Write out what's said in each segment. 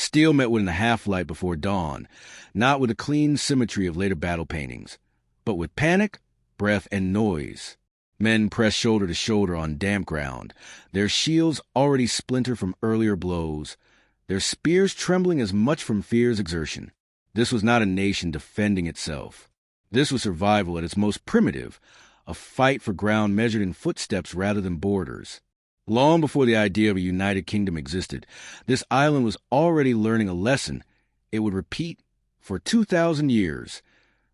Steel met with a half-light before dawn, not with the clean symmetry of later battle paintings, but with panic, breath, and noise. Men pressed shoulder to shoulder on damp ground, their shields already splintered from earlier blows, their spears trembling as much from fear's exertion. This was not a nation defending itself. This was survival at its most primitive, a fight for ground measured in footsteps rather than borders. Long before the idea of a united kingdom existed, this island was already learning a lesson it would repeat for 2,000 years.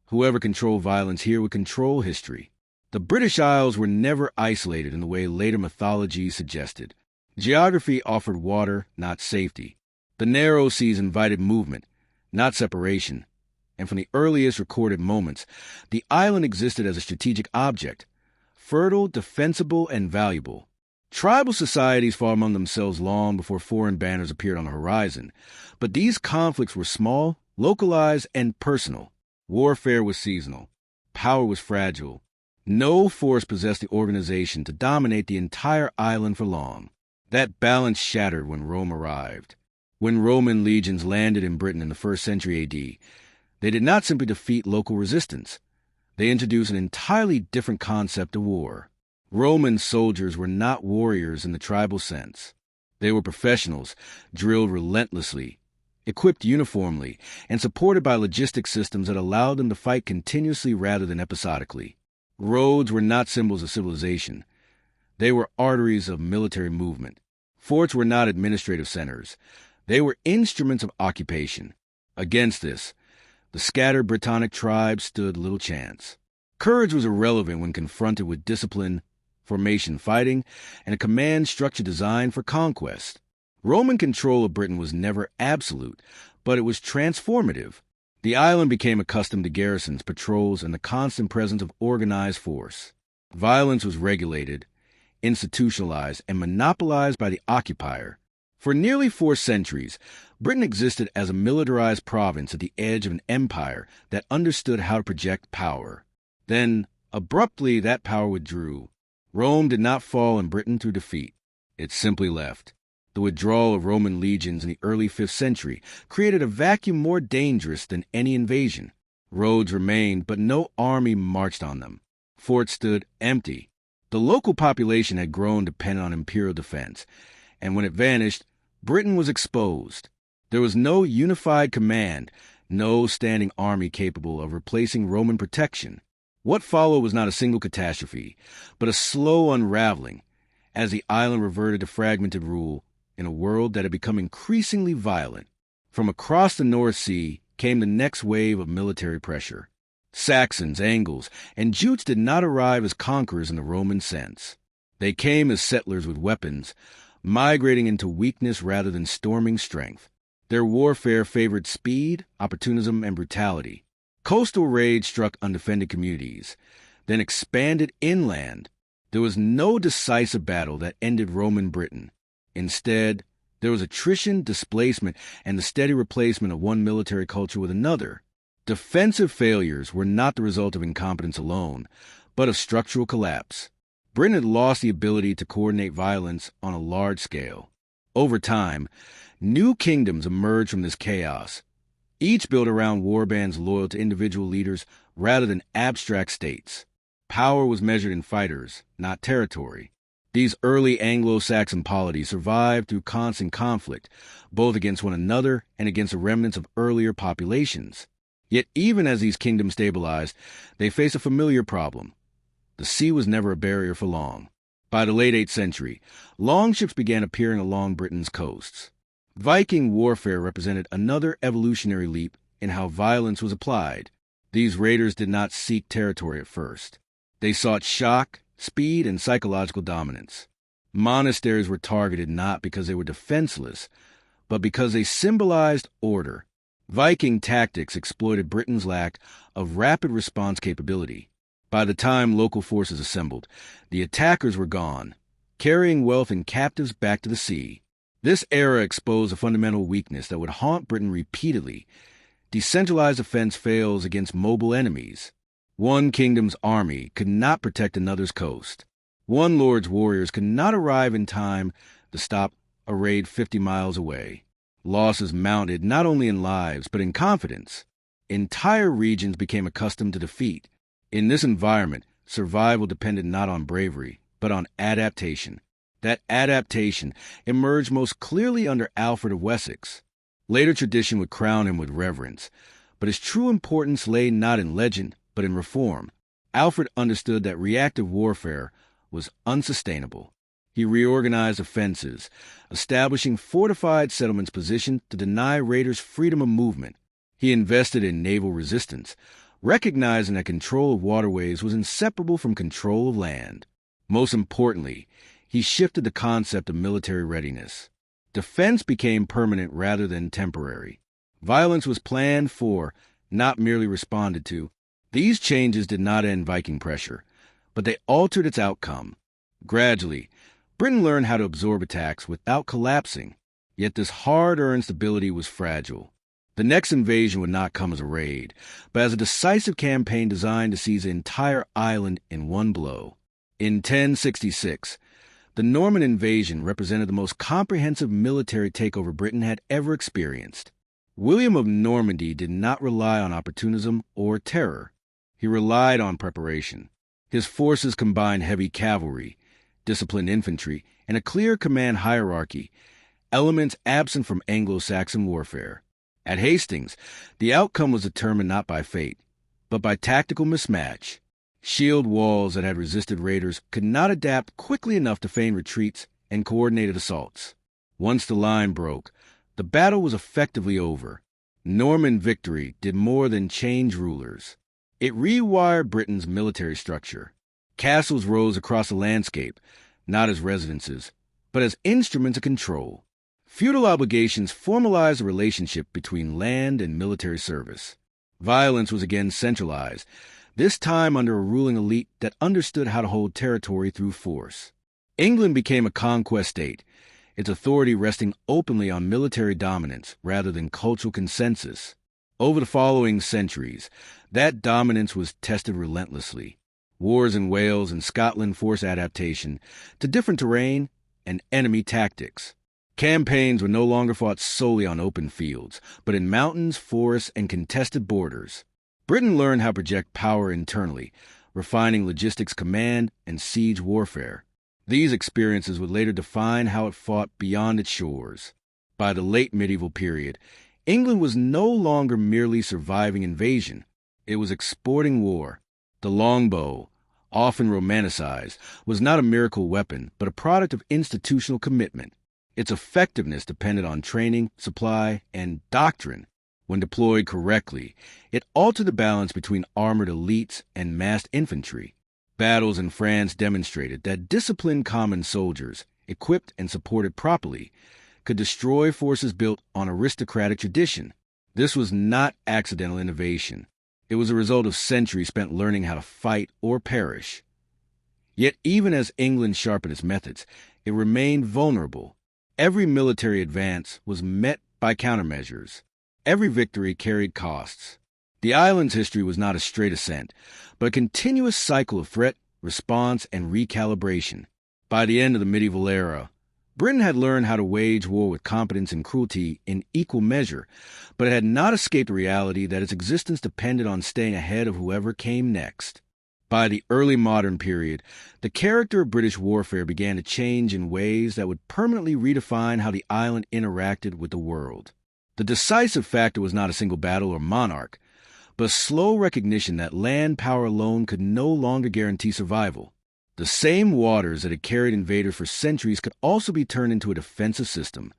Whoever controlled violence here would control history. The British Isles were never isolated in the way later mythology suggested. Geography offered water, not safety. The narrow seas invited movement, not separation. And from the earliest recorded moments, the island existed as a strategic object, fertile, defensible, and valuable. Tribal societies fought among themselves long before foreign banners appeared on the horizon, but these conflicts were small, localized, and personal. Warfare was seasonal. Power was fragile. No force possessed the organization to dominate the entire island for long. That balance shattered when Rome arrived. When Roman legions landed in Britain in the 1st century A.D., they did not simply defeat local resistance. They introduced an entirely different concept of war. Roman soldiers were not warriors in the tribal sense. They were professionals, drilled relentlessly, equipped uniformly, and supported by logistic systems that allowed them to fight continuously rather than episodically. Roads were not symbols of civilization. They were arteries of military movement. Forts were not administrative centers. They were instruments of occupation. Against this, the scattered Brittonic tribes stood little chance. Courage was irrelevant when confronted with discipline, formation fighting, and a command structure designed for conquest. Roman control of Britain was never absolute, but it was transformative. The island became accustomed to garrisons, patrols, and the constant presence of organized force. Violence was regulated, institutionalized, and monopolized by the occupier. For nearly 4 centuries, Britain existed as a militarized province at the edge of an empire that understood how to project power. Then, abruptly, that power withdrew. Rome did not fall in Britain through defeat. It simply left. The withdrawal of Roman legions in the early 5th century created a vacuum more dangerous than any invasion. Roads remained, but no army marched on them. Forts stood empty. The local population had grown dependent on imperial defense, and when it vanished, Britain was exposed. There was no unified command, no standing army capable of replacing Roman protection. What followed was not a single catastrophe, but a slow unraveling, as the island reverted to fragmented rule in a world that had become increasingly violent. From across the North Sea came the next wave of military pressure. Saxons, Angles, and Jutes did not arrive as conquerors in the Roman sense. They came as settlers with weapons, migrating into weakness rather than storming strength. Their warfare favored speed, opportunism, and brutality. Coastal raids struck undefended communities, then expanded inland. There was no decisive battle that ended Roman Britain. Instead, there was attrition, displacement, and the steady replacement of one military culture with another. Defensive failures were not the result of incompetence alone, but of structural collapse. Britain had lost the ability to coordinate violence on a large scale. Over time, new kingdoms emerged from this chaos, each built around warbands loyal to individual leaders rather than abstract states. Power was measured in fighters, not territory. These early Anglo-Saxon polities survived through constant conflict, both against one another and against the remnants of earlier populations. Yet even as these kingdoms stabilized, they faced a familiar problem. The sea was never a barrier for long. By the late 8th century, longships began appearing along Britain's coasts. Viking warfare represented another evolutionary leap in how violence was applied. These raiders did not seek territory at first. They sought shock, speed, and psychological dominance. Monasteries were targeted not because they were defenseless, but because they symbolized order. Viking tactics exploited Britain's lack of rapid response capability. By the time local forces assembled, the attackers were gone, carrying wealth and captives back to the sea. This era exposed a fundamental weakness that would haunt Britain repeatedly. Decentralized defense fails against mobile enemies. One kingdom's army could not protect another's coast. One lord's warriors could not arrive in time to stop a raid 50 miles away. Losses mounted not only in lives, but in confidence. Entire regions became accustomed to defeat. In this environment, survival depended not on bravery, but on adaptation. That adaptation emerged most clearly under Alfred of Wessex. Later tradition would crown him with reverence, but his true importance lay not in legend, but in reform. Alfred understood that reactive warfare was unsustainable. He reorganized offenses, establishing fortified settlements positioned to deny raiders freedom of movement. He invested in naval resistance, recognizing that control of waterways was inseparable from control of land. Most importantly, he shifted the concept of military readiness. Defense became permanent rather than temporary. Violence was planned for, not merely responded to. These changes did not end Viking pressure, but they altered its outcome. Gradually, Britain learned how to absorb attacks without collapsing, yet this hard-earned stability was fragile. The next invasion would not come as a raid, but as a decisive campaign designed to seize the entire island in one blow. In 1066, the Norman invasion represented the most comprehensive military takeover Britain had ever experienced. William of Normandy did not rely on opportunism or terror. He relied on preparation. His forces combined heavy cavalry, disciplined infantry, and a clear command hierarchy, elements absent from Anglo-Saxon warfare. At Hastings, the outcome was determined not by fate, but by tactical mismatch. Shield walls that had resisted raiders could not adapt quickly enough to feign retreats and coordinated assaults. Once the line broke, the battle was effectively over. Norman victory did more than change rulers. It rewired Britain's military structure. Castles rose across the landscape, not as residences, but as instruments of control. Feudal obligations formalized the relationship between land and military service. Violence was again centralized, this time under a ruling elite that understood how to hold territory through force. England became a conquest state, its authority resting openly on military dominance rather than cultural consensus. Over the following centuries, that dominance was tested relentlessly. Wars in Wales and Scotland forced adaptation to different terrain and enemy tactics. Campaigns were no longer fought solely on open fields, but in mountains, forests, and contested borders. Britain learned how to project power internally, refining logistics command and siege warfare. These experiences would later define how it fought beyond its shores. By the late medieval period, England was no longer merely surviving invasion. It was exporting war. The longbow, often romanticized, was not a miracle weapon, but a product of institutional commitment. Its effectiveness depended on training, supply, and doctrine. When deployed correctly, it altered the balance between armored elites and massed infantry. Battles in France demonstrated that disciplined common soldiers, equipped and supported properly, could destroy forces built on aristocratic tradition. This was not accidental innovation. It was a result of centuries spent learning how to fight or perish. Yet even as England sharpened its methods, it remained vulnerable. Every military advance was met by countermeasures. Every victory carried costs. The island's history was not a straight ascent, but a continuous cycle of threat, response, and recalibration. By the end of the medieval era, Britain had learned how to wage war with competence and cruelty in equal measure, but it had not escaped the reality that its existence depended on staying ahead of whoever came next. By the early modern period, the character of British warfare began to change in ways that would permanently redefine how the island interacted with the world. The decisive factor was not a single battle or monarch, but a slow recognition that land power alone could no longer guarantee survival. The same waters that had carried invaders for centuries could also be turned into a defensive system,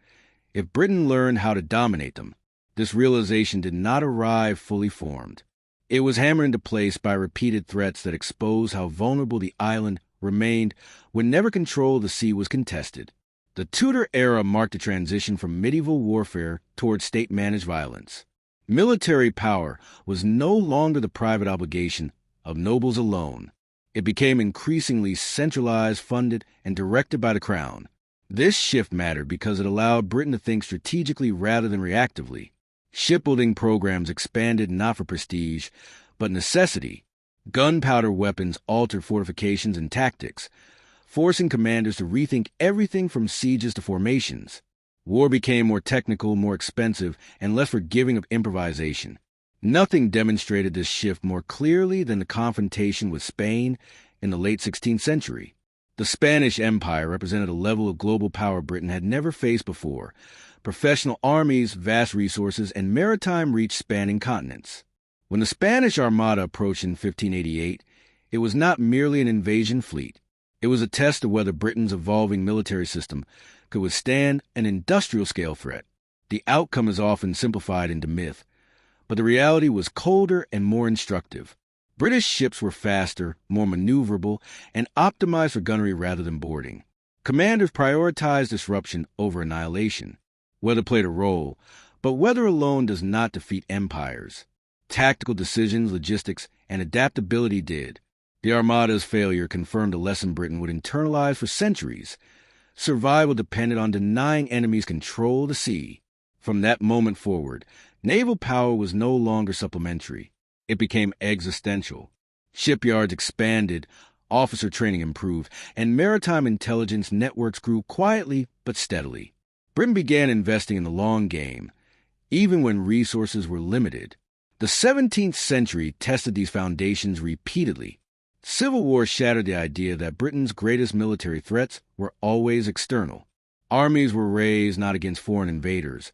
if Britain learned how to dominate them. This realization did not arrive fully formed. It was hammered into place by repeated threats that exposed how vulnerable the island remained whenever control of the sea was contested. The Tudor era marked a transition from medieval warfare toward state-managed violence. Military power was no longer the private obligation of nobles alone. It became increasingly centralized, funded, and directed by the crown. This shift mattered because it allowed Britain to think strategically rather than reactively. Shipbuilding programs expanded not for prestige, but necessity. Gunpowder weapons altered fortifications and tactics, forcing commanders to rethink everything from sieges to formations. War became more technical, more expensive, and less forgiving of improvisation. Nothing demonstrated this shift more clearly than the confrontation with Spain in the late 16th century. The Spanish Empire represented a level of global power Britain had never faced before. Professional armies, vast resources, and maritime reach spanning continents. When the Spanish Armada approached in 1588, it was not merely an invasion fleet. It was a test of whether Britain's evolving military system could withstand an industrial-scale threat. The outcome is often simplified into myth, but the reality was colder and more instructive. British ships were faster, more maneuverable, and optimized for gunnery rather than boarding. Commanders prioritized disruption over annihilation. Weather played a role, but weather alone does not defeat empires. Tactical decisions, logistics, and adaptability did. The Armada's failure confirmed a lesson Britain would internalize for centuries. Survival depended on denying enemies control of the sea. From that moment forward, naval power was no longer supplementary. It became existential. Shipyards expanded, officer training improved, and maritime intelligence networks grew quietly but steadily. Britain began investing in the long game, even when resources were limited. The 17th century tested these foundations repeatedly. Civil War shattered the idea that Britain's greatest military threats were always external. Armies were raised not against foreign invaders,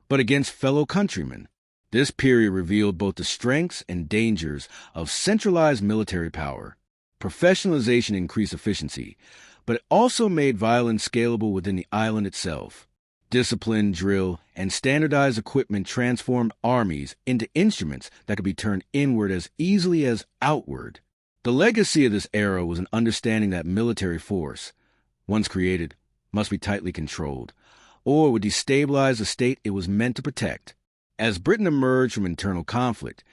but against fellow countrymen. This period revealed both the strengths and dangers of centralized military power. Professionalization increased efficiency, but it also made violence scalable within the island itself. Discipline, drill, and standardized equipment transformed armies into instruments that could be turned inward as easily as outward. The legacy of this era was an understanding that military force, once created, must be tightly controlled, or would destabilize the state it was meant to protect. As Britain emerged from internal conflict,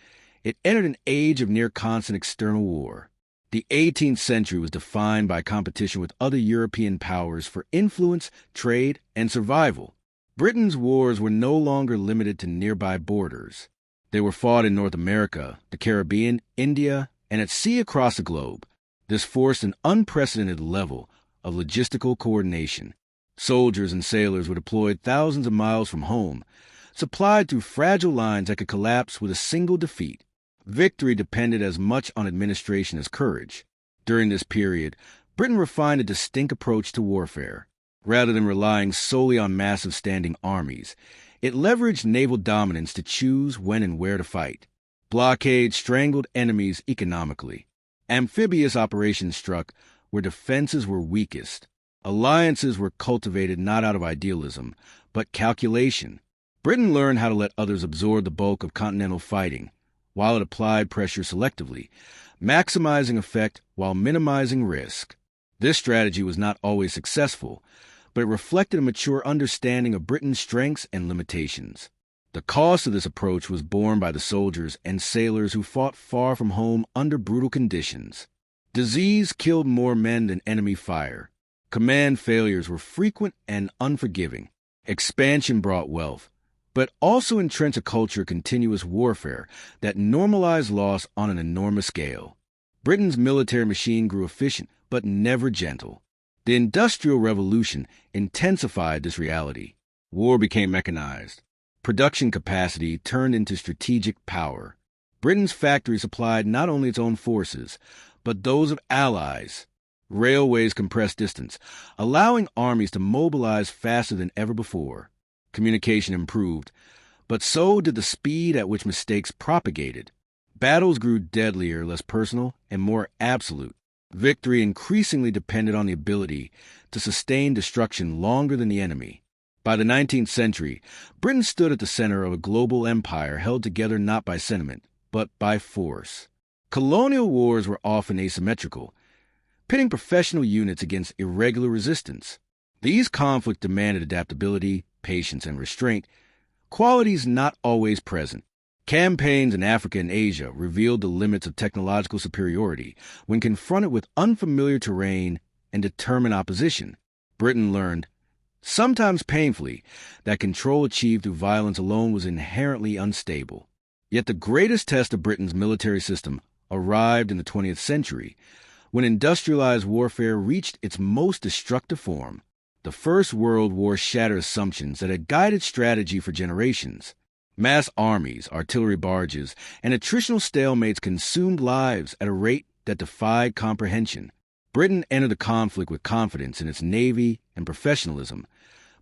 it entered an age of near-constant external war. The 18th century was defined by competition with other European powers for influence, trade, and survival. Britain's wars were no longer limited to nearby borders. They were fought in North America, the Caribbean, India, and at sea across the globe. This forced an unprecedented level of logistical coordination. Soldiers and sailors were deployed thousands of miles from home, supplied through fragile lines that could collapse with a single defeat. Victory depended as much on administration as courage. During this period, Britain refined a distinct approach to warfare. Rather than relying solely on massive standing armies, it leveraged naval dominance to choose when and where to fight. Blockades strangled enemies economically. Amphibious operations struck where defenses were weakest. Alliances were cultivated not out of idealism, but calculation. Britain learned how to let others absorb the bulk of continental fighting, while it applied pressure selectively, maximizing effect while minimizing risk. This strategy was not always successful, but it reflected a mature understanding of Britain's strengths and limitations. The cost of this approach was borne by the soldiers and sailors who fought far from home under brutal conditions. Disease killed more men than enemy fire. Command failures were frequent and unforgiving. Expansion brought wealth, but also entrenched a culture of continuous warfare that normalized loss on an enormous scale. Britain's military machine grew efficient, but never gentle. The Industrial Revolution intensified this reality. War became mechanized. Production capacity turned into strategic power. Britain's factories supplied not only its own forces, but those of allies. Railways compressed distance, allowing armies to mobilize faster than ever before. Communication improved, but so did the speed at which mistakes propagated. Battles grew deadlier, less personal, and more absolute. Victory increasingly depended on the ability to sustain destruction longer than the enemy. By the 19th century, Britain stood at the center of a global empire held together not by sentiment, but by force. Colonial wars were often asymmetrical, pitting professional units against irregular resistance. These conflicts demanded adaptability, patience, and restraint, qualities not always present. Campaigns in Africa and Asia revealed the limits of technological superiority when confronted with unfamiliar terrain and determined opposition. Britain learned, sometimes painfully, that control achieved through violence alone was inherently unstable. Yet the greatest test of Britain's military system arrived in the 20th century, when industrialized warfare reached its most destructive form. The The First World War shattered assumptions that had guided strategy for generations. Mass armies, artillery barges, and attritional stalemates consumed lives at a rate that defied comprehension. Britain entered the conflict with confidence in its navy and professionalism,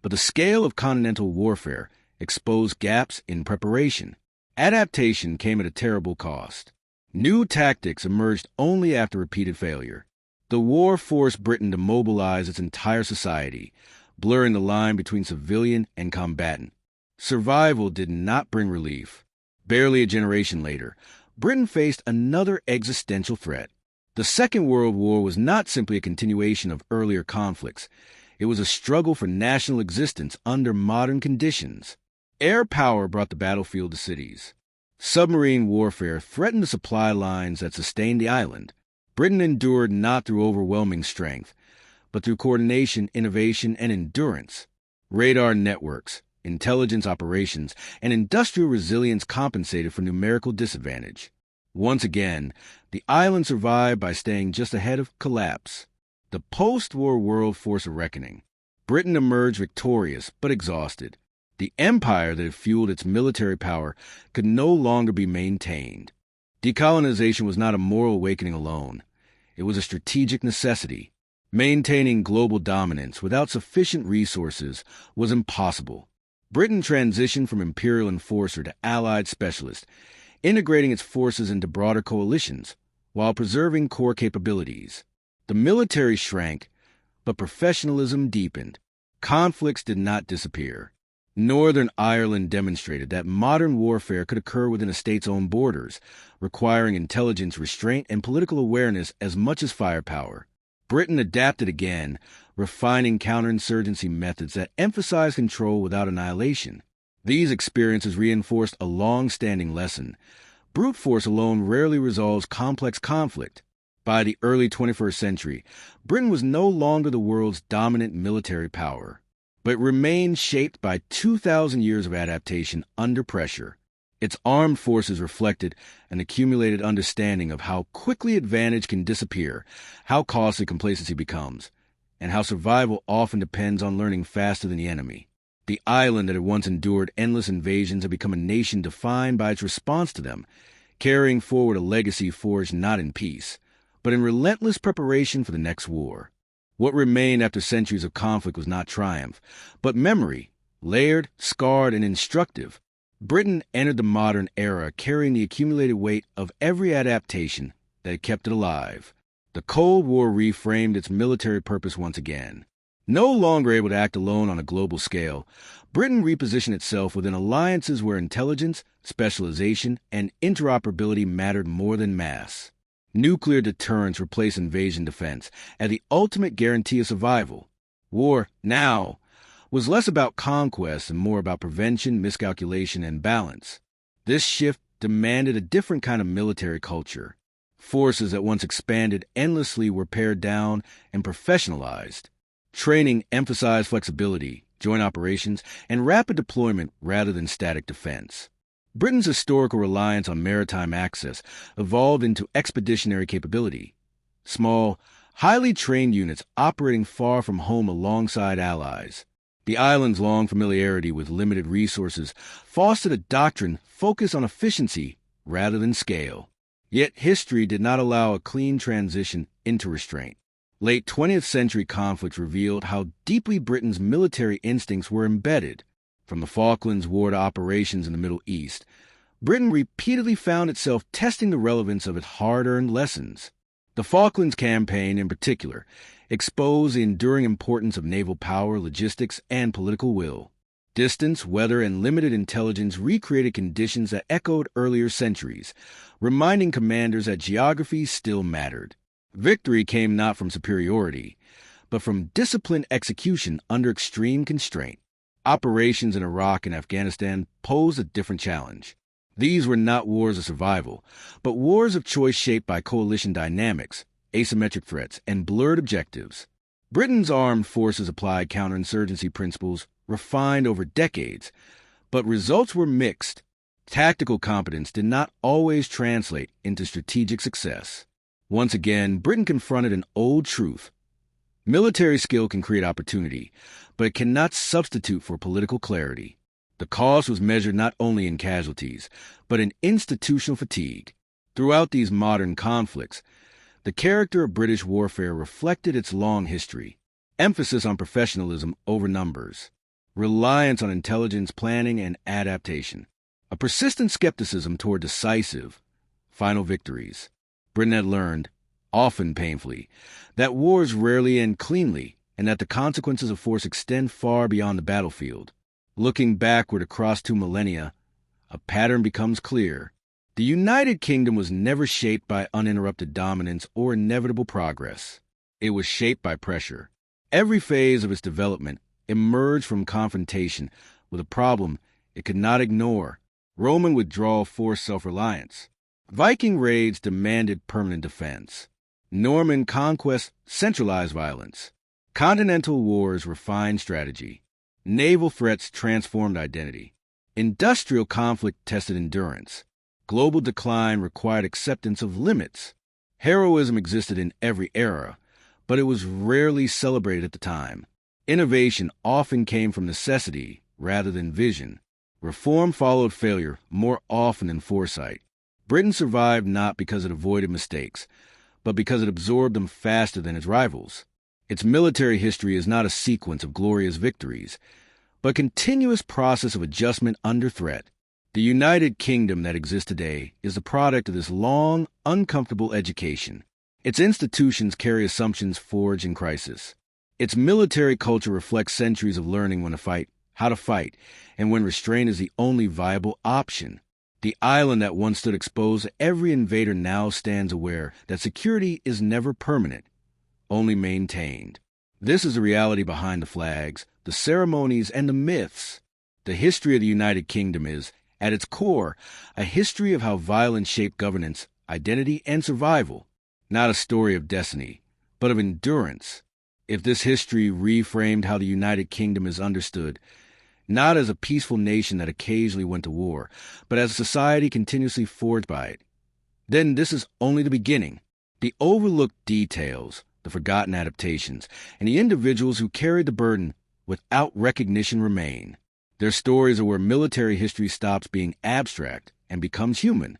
but the scale of continental warfare exposed gaps in preparation. Adaptation came at a terrible cost. New tactics emerged only after repeated failure. The war forced Britain to mobilize its entire society, blurring the line between civilian and combatant. Survival did not bring relief. Barely a generation later, Britain faced another existential threat. The Second World War was not simply a continuation of earlier conflicts. It was a struggle for national existence under modern conditions. Air power brought the battlefield to cities. Submarine warfare threatened the supply lines that sustained the island. Britain endured not through overwhelming strength, but through coordination, innovation, and endurance. Radar networks, intelligence operations, and industrial resilience compensated for numerical disadvantage. Once again, the island survived by staying just ahead of collapse. The post-war world forced a reckoning. Britain emerged victorious but exhausted. The empire that had fueled its military power could no longer be maintained. Decolonization was not a moral awakening alone. It was a strategic necessity. Maintaining global dominance without sufficient resources was impossible. Britain transitioned from imperial enforcer to allied specialist, integrating its forces into broader coalitions while preserving core capabilities. The military shrank, but professionalism deepened. Conflicts did not disappear. Northern Ireland demonstrated that modern warfare could occur within a state's own borders, requiring intelligence, restraint, and political awareness as much as firepower. Britain adapted again, refining counterinsurgency methods that emphasized control without annihilation. These experiences reinforced a long-standing lesson. Brute force alone rarely resolves complex conflict. By the early 21st century, Britain was no longer the world's dominant military power, but remained shaped by 2,000 years of adaptation under pressure. Its armed forces reflected an accumulated understanding of how quickly advantage can disappear, how costly complacency becomes, and how survival often depends on learning faster than the enemy. The island that had once endured endless invasions had become a nation defined by its response to them, carrying forward a legacy forged not in peace, but in relentless preparation for the next war. What remained after centuries of conflict was not triumph, but memory, layered, scarred, and instructive. Britain entered the modern era carrying the accumulated weight of every adaptation that had kept it alive. The Cold War reframed its military purpose once again. No longer able to act alone on a global scale, Britain repositioned itself within alliances where intelligence, specialization, and interoperability mattered more than mass. Nuclear deterrence replaced invasion defense as the ultimate guarantee of survival. War, now, was less about conquest and more about prevention, miscalculation, and balance. This shift demanded a different kind of military culture. Forces that once expanded endlessly were pared down and professionalized. Training emphasized flexibility, joint operations, and rapid deployment rather than static defense. Britain's historical reliance on maritime access evolved into expeditionary capability. Small, highly trained units operating far from home alongside allies. The island's long familiarity with limited resources fostered a doctrine focused on efficiency rather than scale. Yet history did not allow a clean transition into restraint. Late 20th century conflicts revealed how deeply Britain's military instincts were embedded. From the Falklands War to operations in the Middle East, Britain repeatedly found itself testing the relevance of its hard-earned lessons. The Falklands Campaign, in particular, exposed the enduring importance of naval power, logistics, and political will. Distance, weather, and limited intelligence recreated conditions that echoed earlier centuries, reminding commanders that geography still mattered. Victory came not from superiority, but from disciplined execution under extreme constraint. Operations in Iraq and Afghanistan posed a different challenge. These were not wars of survival, but wars of choice shaped by coalition dynamics, asymmetric threats, and blurred objectives. Britain's armed forces applied counterinsurgency principles refined over decades, but results were mixed. Tactical competence did not always translate into strategic success. Once again, Britain confronted an old truth. Military skill can create opportunity, but it cannot substitute for political clarity. The cost was measured not only in casualties, but in institutional fatigue. Throughout these modern conflicts, the character of British warfare reflected its long history: emphasis on professionalism over numbers, reliance on intelligence planning and adaptation, a persistent skepticism toward decisive, final victories. Britain had learned, often painfully, that wars rarely end cleanly and that the consequences of force extend far beyond the battlefield. Looking backward across 2 millennia, a pattern becomes clear. The United Kingdom was never shaped by uninterrupted dominance or inevitable progress. It was shaped by pressure. Every phase of its development emerged from confrontation with a problem it could not ignore: Roman withdrawal forced self-reliance. Viking raids demanded permanent defense. Norman conquest centralized violence. Continental wars refined strategy. Naval threats transformed identity. Industrial conflict tested endurance. Global decline required acceptance of limits. Heroism existed in every era, but it was rarely celebrated at the time. Innovation often came from necessity rather than vision. Reform followed failure more often than foresight. Britain survived not because it avoided mistakes, but because it absorbed them faster than its rivals. Its military history is not a sequence of glorious victories, but a continuous process of adjustment under threat. The United Kingdom that exists today is the product of this long, uncomfortable education. Its institutions carry assumptions forged in crisis. Its military culture reflects centuries of learning when to fight, how to fight, and when restraint is the only viable option. The island that once stood exposed to every invader now stands aware that security is never permanent, only maintained. This is the reality behind the flags, the ceremonies, and the myths. The history of the United Kingdom is, at its core, a history of how violence shaped governance, identity, and survival. Not a story of destiny, but of endurance. If this history reframed how the United Kingdom is understood, not as a peaceful nation that occasionally went to war, but as a society continuously forged by it, then this is only the beginning. The overlooked details, the forgotten adaptations, and the individuals who carried the burden without recognition remain. Their stories are where military history stops being abstract and becomes human.